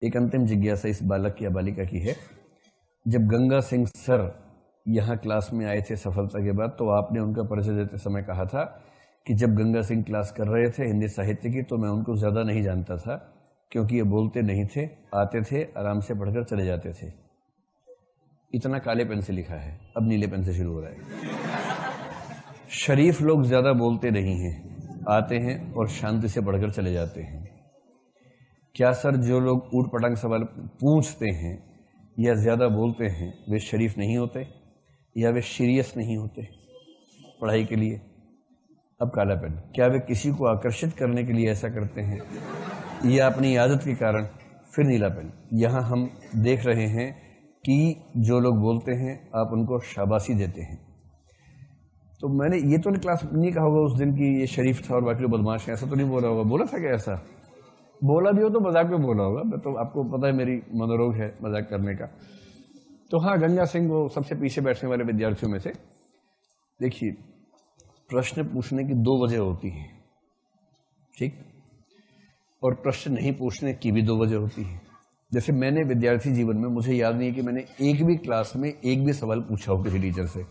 एक अंतिम जिज्ञासा इस बालक या बालिका की है। जब गंगा सिंह सर यहाँ क्लास में आए थे सफलता के बाद, तो आपने उनका परिचय देते समय कहा था कि जब गंगा सिंह क्लास कर रहे थे हिंदी साहित्य की, तो मैं उनको ज़्यादा नहीं जानता था, क्योंकि ये बोलते नहीं थे, आते थे, आराम से पढ़कर चले जाते थे। इतना काले पेन से लिखा है, अब नीले पेन से शुरू हो रहा है। शरीफ लोग ज़्यादा बोलते नहीं हैं, आते हैं और शांति से पढ़कर चले जाते हैं। क्या सर जो लोग ऊट पटांग सवाल पूछते हैं या ज़्यादा बोलते हैं वे शरीफ नहीं होते, या वे सीरियस नहीं होते पढ़ाई के लिए? अब काला पेन। क्या वे किसी को आकर्षित करने के लिए ऐसा करते हैं, या अपनी आदत के कारण? फिर नीला पेन। यहाँ हम देख रहे हैं कि जो लोग बोलते हैं आप उनको शाबाशी देते हैं। तो मैंने ये तो क्लास नहीं कहा होगा उस दिन की ये शरीफ था और बाकी लोग बदमाश हैं, ऐसा तो नहीं बोला होगा। बोला था क्या ऐसा? बोला भी हो तो मजाक में बोला होगा। मैं तो, आपको पता है मेरी मनोरोग है मजाक करने का। तो हाँ, गंगा सिंह वो सबसे पीछे बैठने वाले विद्यार्थियों में से। देखिए, प्रश्न पूछने की दो वजह होती हैं, ठीक, और प्रश्न नहीं पूछने की भी दो वजह होती है। जैसे मैंने विद्यार्थी जीवन में, मुझे याद नहीं है कि मैंने एक भी क्लास में एक भी सवाल पूछा हो किसी टीचर से।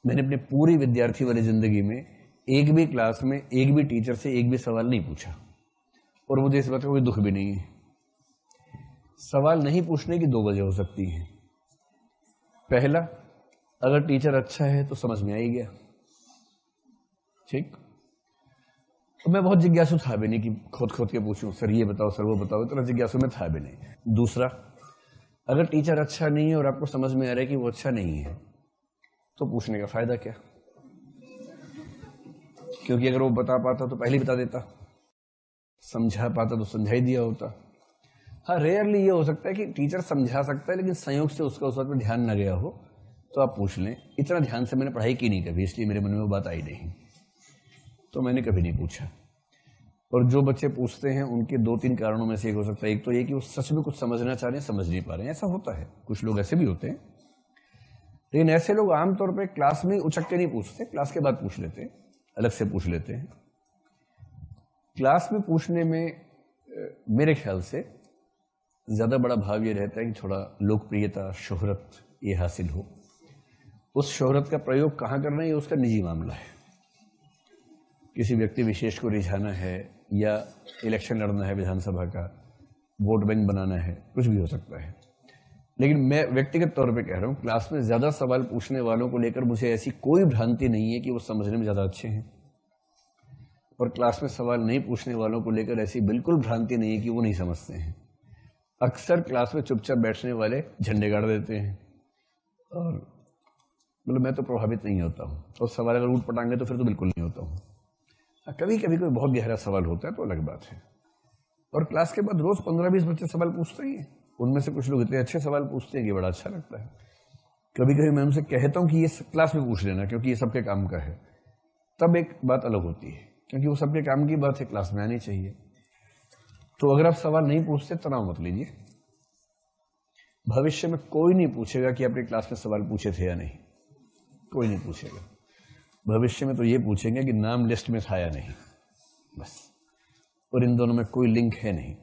मैंने अपनी पूरी विद्यार्थी वाली जिंदगी में एक भी क्लास में एक भी टीचर से एक भी सवाल नहीं पूछा, और मुझे इस बात का कोई दुख भी नहीं है। सवाल नहीं पूछने की दो वजह हो सकती हैं। पहला, अगर टीचर अच्छा है तो समझ में आ ही गया, ठीक। तो मैं बहुत जिज्ञासु था भी नहीं कि खोद खोद के पूछूं, सर ये बताओ, सर वो बताओ, इतना जिज्ञासु में था भी नहीं। दूसरा, अगर टीचर अच्छा नहीं है और आपको समझ में आ रहा है कि वो अच्छा नहीं है, तो पूछने का फायदा क्या? क्योंकि अगर वो बता पाता तो पहले ही बता देता, समझा पाता तो समझा ही दिया होता। हाँ, रेयरली ये हो सकता है कि टीचर समझा सकता है लेकिन संयोग से उसका उस वक्त में ध्यान न गया हो, तो आप पूछ लें। इतना ध्यान से मैंने पढ़ाई की नहीं कभी, इसलिए मेरे मन में वो बात आई नहीं, तो मैंने कभी नहीं पूछा। और जो बच्चे पूछते हैं उनके दो तीन कारणों में से एक हो सकता है। एक तो ये कि वो सच में कुछ समझना चाह रहे हैं, समझ नहीं पा रहे हैं, ऐसा होता है। कुछ लोग ऐसे भी होते हैं, लेकिन ऐसे लोग आमतौर पर क्लास में उचक के नहीं पूछते, क्लास के बाद पूछ लेते हैं, अलग से पूछ लेते हैं। क्लास में पूछने में मेरे ख्याल से ज्यादा बड़ा भाव ये रहता है कि थोड़ा लोकप्रियता, शोहरत ये हासिल हो। उस शोहरत का प्रयोग कहाँ करना है ये उसका निजी मामला है। किसी व्यक्ति विशेष को रिझाना है, या इलेक्शन लड़ना है विधानसभा का, वोट बैंक बनाना है, कुछ भी हो सकता है। लेकिन मैं व्यक्तिगत तौर पे कह रहा हूँ, क्लास में ज्यादा सवाल पूछने वालों को लेकर मुझे ऐसी कोई भ्रांति नहीं है कि वो समझने में ज्यादा अच्छे हैं, और क्लास में सवाल नहीं पूछने वालों को लेकर ऐसी बिल्कुल भ्रांति नहीं है कि वो नहीं समझते हैं। अक्सर क्लास में चुपचाप बैठने वाले झंडे गाड़ देते हैं, और मतलब मैं तो प्रभावित नहीं होता हूँ, और सवाल अगर ऊट पटांगे तो फिर तो बिल्कुल नहीं होता हूँ। कभी कभी कोई बहुत गहरा सवाल होता है तो अलग बात है। और क्लास के बाद रोज 15-20 बच्चे सवाल पूछते ही हैं, उनमें से कुछ लोग इतने अच्छे सवाल पूछते हैं कि बड़ा अच्छा लगता है। कभी कभी मैं उनसे कहता हूँ कि ये क्लास में पूछ लेना, क्योंकि ये सबके काम का है, तब एक बात अलग होती है, क्योंकि वो सबके काम की बात है, क्लास में आनी चाहिए। तो अगर आप सवाल नहीं पूछते, तनाव मत लीजिए। भविष्य में कोई नहीं पूछेगा कि आपने क्लास में सवाल पूछे थे या नहीं, कोई नहीं पूछेगा। भविष्य में तो ये पूछेंगे कि नाम लिस्ट में था या नहीं, बस। और इन दोनों में कोई लिंक है नहीं।